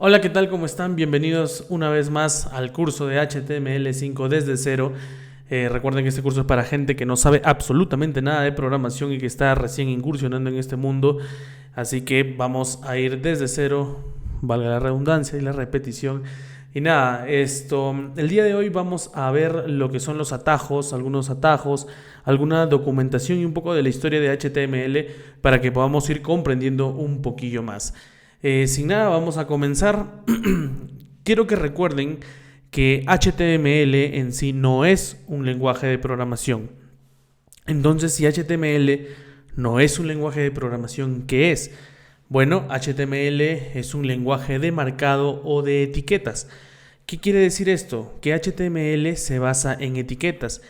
Hola, ¿qué tal? ¿Cómo están? Bienvenidos una vez más al curso de HTML5 desde cero. Recuerden que este curso es para gente que no sabe absolutamente nada de programación y que está recién incursionando en este mundo. Así que vamos a ir desde cero, valga la redundancia y la repetición. Y nada, el día de hoy vamos a ver lo que son los atajos, algunos atajos, alguna documentación y un poco de la historia de HTML para que podamos ir comprendiendo un poquillo más. Sin nada, vamos a comenzar. Quiero que recuerden que HTML en sí no es un lenguaje de programación. Entonces, si HTML no es un lenguaje de programación, ¿qué es? Bueno, HTML es un lenguaje de marcado o de etiquetas. ¿Qué quiere decir esto? Que HTML se basa en etiquetas.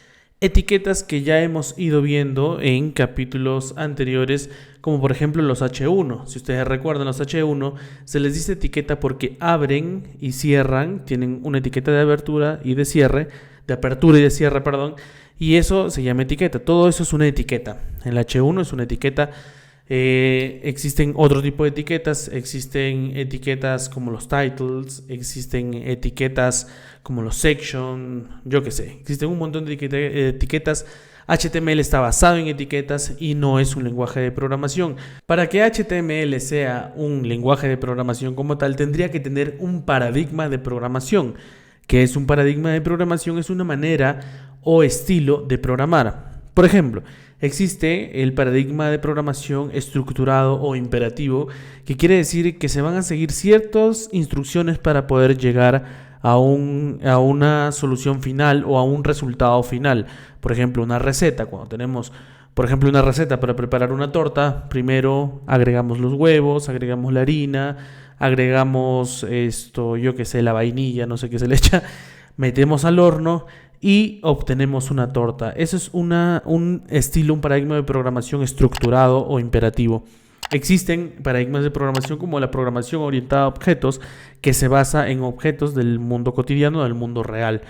Etiquetas que ya hemos ido viendo en capítulos anteriores, como por ejemplo los H1. Si ustedes recuerdan, los H1 se les dice etiqueta porque abren y cierran, tienen una etiqueta de apertura y de cierre, de apertura y de cierre, perdón, y eso se llama etiqueta. Todo eso es una etiqueta. El H1 es una etiqueta. Existen otro tipo de etiquetas, existen etiquetas como los titles, existen etiquetas como los section, yo qué sé, existen un montón de etiquetas. HTML está basado en etiquetas y no es un lenguaje de programación. Para que HTML sea un lenguaje de programación como tal, tendría que tener un paradigma de programación. ¿Qué es un paradigma de programación? Es una manera o estilo de programar. Por ejemplo, existe el paradigma de programación estructurado o imperativo, que quiere decir que se van a seguir ciertas instrucciones para poder llegar a una solución final o a un resultado final. Por ejemplo, una receta. Cuando tenemos, por ejemplo, una receta para preparar una torta, primero agregamos los huevos, agregamos la harina, agregamos yo que sé, la vainilla, no sé qué se le echa, metemos al horno y obtenemos una torta. Eso es un estilo, un paradigma de programación estructurado o imperativo. Existen paradigmas de programación como la programación orientada a objetos, que se basa en objetos del mundo cotidiano, del mundo real.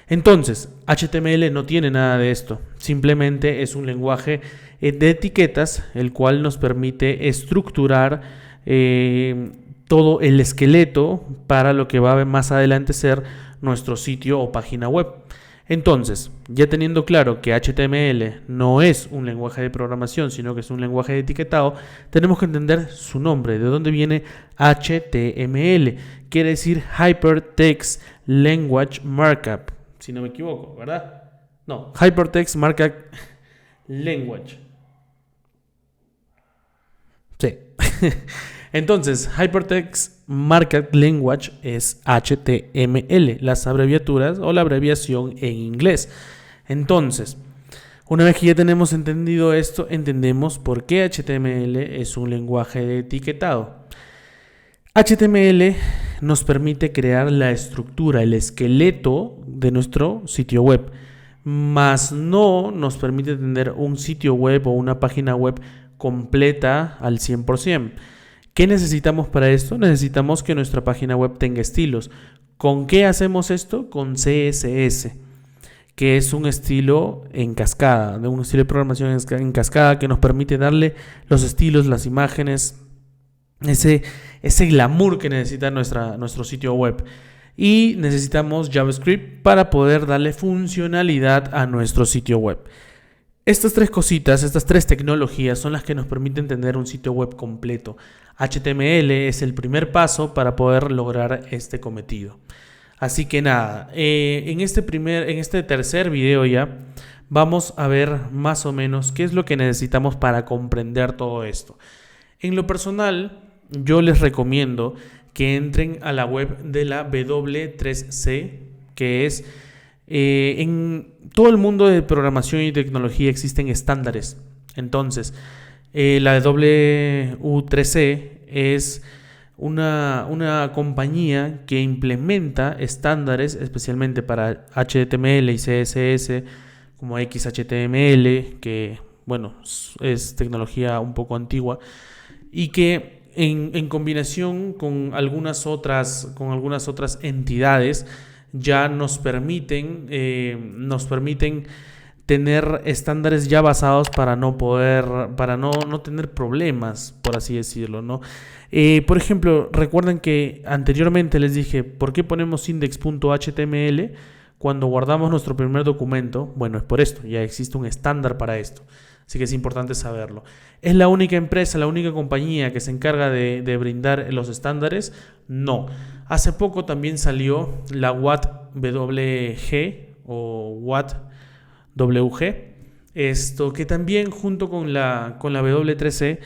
Entonces, HTML no tiene nada de esto. Simplemente es un lenguaje de etiquetas, el cual nos permite estructurar todo el esqueleto para lo que va a más adelante ser nuestro sitio o página web. Entonces, ya teniendo claro que HTML no es un lenguaje de programación, sino que es un lenguaje de etiquetado, tenemos que entender su nombre, de dónde viene HTML. Quiere decir Hypertext Language Markup, si no me equivoco, ¿verdad? No, Hypertext Markup Language. Sí. Entonces, Hypertext Markup Language es HTML, las abreviaturas o la abreviación en inglés. Entonces, una vez que ya tenemos entendido esto, entendemos por qué HTML es un lenguaje de etiquetado. HTML nos permite crear la estructura, el esqueleto de nuestro sitio web, mas no nos permite tener un sitio web o una página web completa al 100%. ¿Qué necesitamos para esto? Necesitamos que nuestra página web tenga estilos. ¿Con qué hacemos esto? Con CSS, que es un estilo en cascada, un estilo de programación en cascada que nos permite darle los estilos, las imágenes, ese glamour que necesita nuestro sitio web. Y necesitamos JavaScript para poder darle funcionalidad a nuestro sitio web. Estas tres cositas, estas tres tecnologías son las que nos permiten tener un sitio web completo. HTML es el primer paso para poder lograr este cometido. Así que nada, en este tercer video ya vamos a ver más o menos qué es lo que necesitamos para comprender todo esto. En lo personal, yo les recomiendo que entren a la web de la W3C, que es en todo el mundo de programación y tecnología existen estándares. Entonces, la W3C es una compañía que implementa estándares especialmente para HTML y CSS, como XHTML, que bueno, es tecnología un poco antigua, y que en combinación con algunas otras entidades ya nos permiten tener estándares ya basados para no tener problemas, por así decirlo, ¿no? Por ejemplo, recuerden que anteriormente les dije, ¿por qué ponemos index.html cuando guardamos nuestro primer documento? Bueno, es por esto, ya existe un estándar para esto, así que es importante saberlo. ¿Es la única empresa, la única compañía que se encarga de brindar los estándares? No. Hace poco también salió la WAT-WG o WAT-WG, esto que también junto con la W3C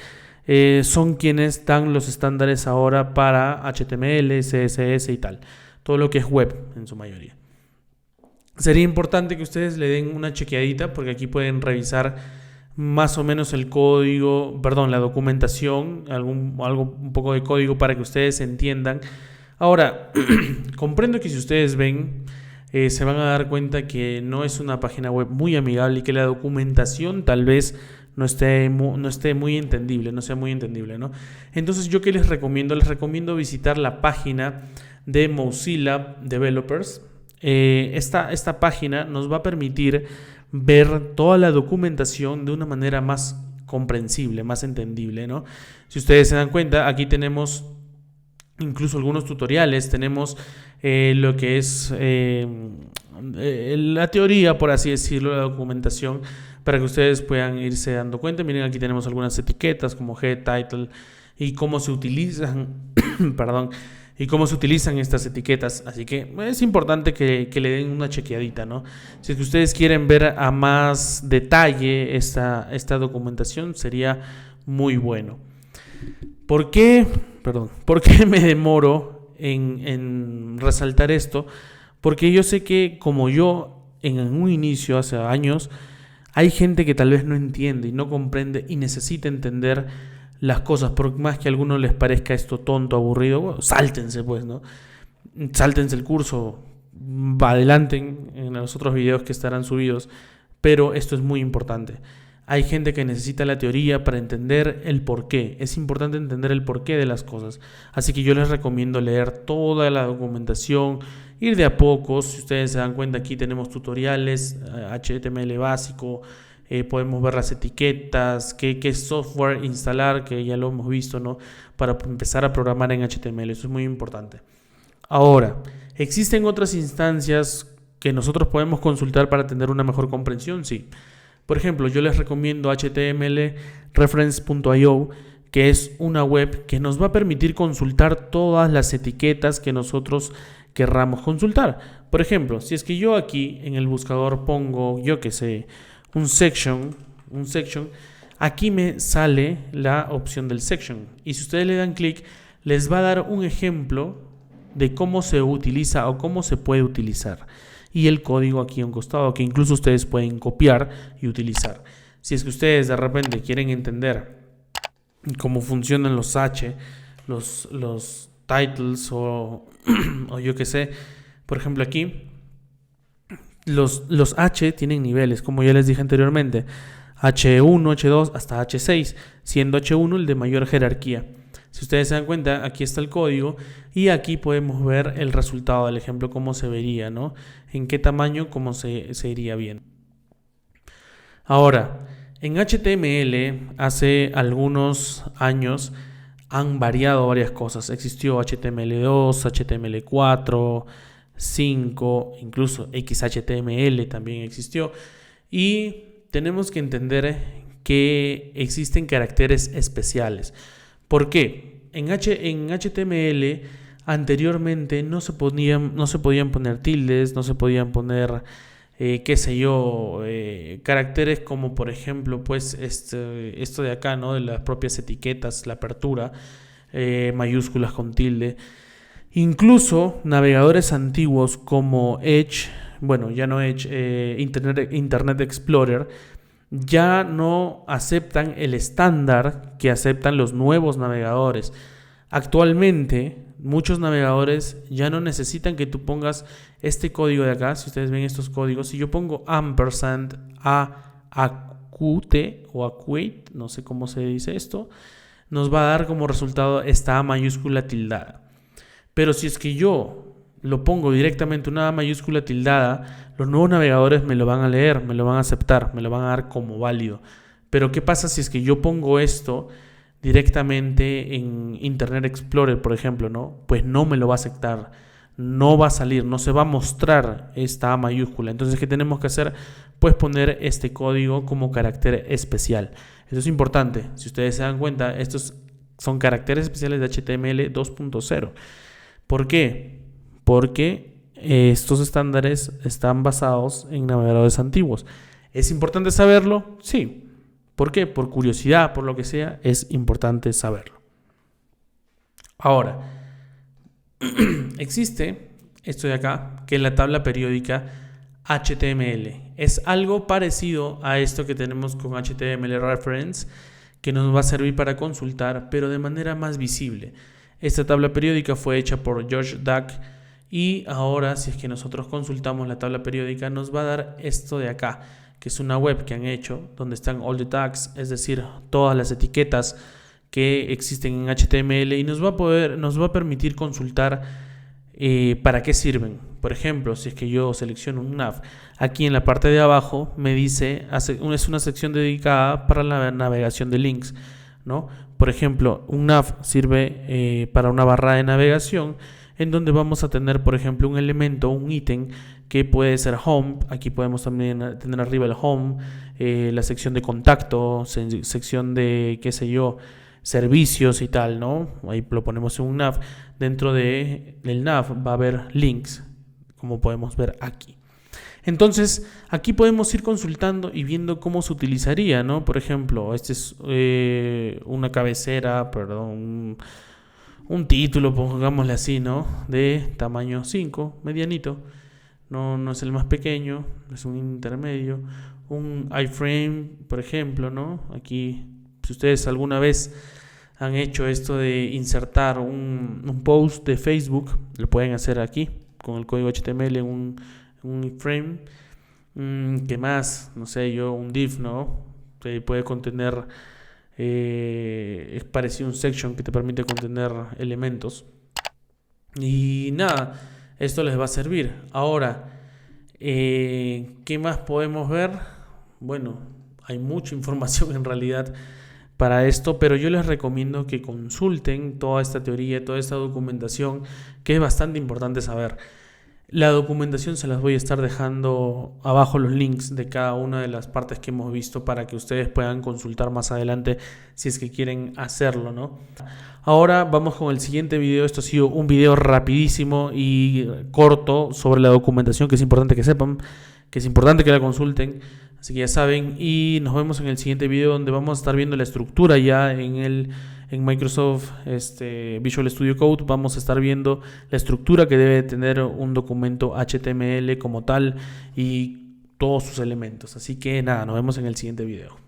son quienes dan los estándares ahora para HTML, CSS y tal. Todo lo que es web en su mayoría. Sería importante que ustedes le den una chequeadita porque aquí pueden revisar más o menos el código, la documentación, algo un poco de código para que ustedes entiendan. Ahora, comprendo que si ustedes ven, se van a dar cuenta que no es una página web muy amigable y que la documentación tal vez no esté muy entendible, no sea muy entendible, ¿no? Entonces, ¿yo qué les recomiendo? Les recomiendo visitar la página de Mozilla Developers. Esta página nos va a permitir ver toda la documentación de una manera más comprensible, más entendible, ¿no? Si ustedes se dan cuenta, aquí tenemos incluso algunos tutoriales, tenemos lo que es la teoría, por así decirlo, la documentación, para que ustedes puedan irse dando cuenta. Miren, aquí tenemos algunas etiquetas como head, title y cómo se utilizan, y cómo se utilizan estas etiquetas. Así que es importante que le den una chequeadita, ¿no? Si es que ustedes quieren ver a más detalle esta documentación, sería muy bueno. ¿Por qué me demoro en resaltar esto? Porque yo sé que, como yo en un inicio, hace años, hay gente que tal vez no entiende y no comprende y necesita entender las cosas, por más que a algunos les parezca esto tonto, aburrido. Bueno, sáltense pues, ¿no? Sáltense el curso, adelanten en los otros videos que estarán subidos, pero esto es muy importante. Hay gente que necesita la teoría para entender el porqué. Es importante entender el porqué de las cosas. Así que yo les recomiendo leer toda la documentación, ir de a pocos. Si ustedes se dan cuenta, aquí tenemos tutoriales, HTML básico, podemos ver las etiquetas, qué software instalar, que ya lo hemos visto, ¿no? Para empezar a programar en HTML. Eso es muy importante. Ahora, ¿existen otras instancias que nosotros podemos consultar para tener una mejor comprensión? Sí. Por ejemplo, yo les recomiendo htmlreference.io, que es una web que nos va a permitir consultar todas las etiquetas que nosotros querramos consultar. Por ejemplo, si es que yo aquí en el buscador pongo, un section, aquí me sale la opción del section. Y si ustedes le dan clic, les va a dar un ejemplo de cómo se utiliza o cómo se puede utilizar. Y el código aquí a un costado, que incluso ustedes pueden copiar y utilizar. Si es que ustedes de repente quieren entender cómo funcionan los los titles o yo qué sé, por ejemplo aquí, los H tienen niveles, como ya les dije anteriormente, H1, H2 hasta H6, siendo H1 el de mayor jerarquía. Si ustedes se dan cuenta, aquí está el código y aquí podemos ver el resultado del ejemplo, cómo se vería, ¿no? En qué tamaño, cómo se iría bien. Ahora, en HTML hace algunos años han variado varias cosas. Existió HTML2, HTML4, 5, incluso XHTML también existió. Y tenemos que entender que existen caracteres especiales. ¿Por qué? En HTML anteriormente no se podían poner tildes, no se podían poner, caracteres como por ejemplo, pues esto de acá, ¿no? De las propias etiquetas, la apertura, mayúsculas con tilde. Incluso navegadores antiguos como Edge, ya no Edge, Internet Explorer, ya no aceptan el estándar que aceptan los nuevos navegadores. Actualmente, muchos navegadores ya no necesitan que tú pongas este código de acá. Si ustedes ven estos códigos, si yo pongo ampersand AQT o AQUATE, no sé cómo se dice esto, nos va a dar como resultado esta A mayúscula tildada. Pero si es que yo lo pongo directamente una mayúscula tildada, los nuevos navegadores me lo van a leer, me lo van a aceptar, me lo van a dar como válido. Pero ¿qué pasa si es que yo pongo esto directamente en Internet Explorer, por ejemplo, ¿no? Pues no me lo va a aceptar, no va a salir, no se va a mostrar esta A mayúscula. Entonces, ¿qué tenemos que hacer? Pues poner este código como carácter especial. Esto es importante. Si ustedes se dan cuenta, estos son caracteres especiales de HTML 2.0. ¿Por qué? Porque estos estándares están basados en navegadores antiguos. ¿Es importante saberlo? Sí. ¿Por qué? Por curiosidad, por lo que sea, es importante saberlo. Ahora, existe esto de acá, que es la tabla periódica HTML. Es algo parecido a esto que tenemos con HTML Reference, que nos va a servir para consultar, pero de manera más visible. Esta tabla periódica fue hecha por George Duck y ahora, si es que nosotros consultamos la tabla periódica, nos va a dar esto de acá, que es una web que han hecho, donde están all the tags, es decir, todas las etiquetas que existen en HTML, y nos va a permitir consultar para qué sirven. Por ejemplo, si es que yo selecciono un nav, aquí en la parte de abajo me dice, es una sección dedicada para la navegación de links, ¿no? Por ejemplo, un nav sirve para una barra de navegación en donde vamos a tener, por ejemplo, un elemento, un ítem que puede ser home. Aquí podemos también tener arriba el home, la sección de contacto, sección de, qué sé yo, servicios y tal, ¿no? Ahí lo ponemos en un nav. Dentro del nav va a haber links, como podemos ver aquí. Entonces, aquí podemos ir consultando y viendo cómo se utilizaría, ¿no? Por ejemplo, este es una cabecera, perdón, un título, pongámosle así, ¿no? De tamaño 5, medianito. No es el más pequeño, es un intermedio. Un iframe, por ejemplo, ¿no? Aquí, si ustedes alguna vez han hecho esto de insertar un post de Facebook, lo pueden hacer aquí con el código HTML en un iframe. ¿Qué más? No sé, un div, ¿no? Que puede contener, es parecido a un section que te permite contener elementos. Y nada, esto les va a servir. Ahora, ¿qué más podemos ver? Bueno, hay mucha información en realidad para esto, pero yo les recomiendo que consulten toda esta teoría, toda esta documentación, que es bastante importante saber. La documentación se las voy a estar dejando abajo, los links de cada una de las partes que hemos visto, para que ustedes puedan consultar más adelante si es que quieren hacerlo, ¿no? Ahora vamos con el siguiente video. Esto ha sido un video rapidísimo y corto sobre la documentación, que es importante que sepan, que es importante que la consulten. Así que ya saben, y nos vemos en el siguiente video, donde vamos a estar viendo la estructura ya en Microsoft Visual Studio Code. Vamos a estar viendo la estructura que debe tener un documento HTML como tal y todos sus elementos. Así que nada, nos vemos en el siguiente video.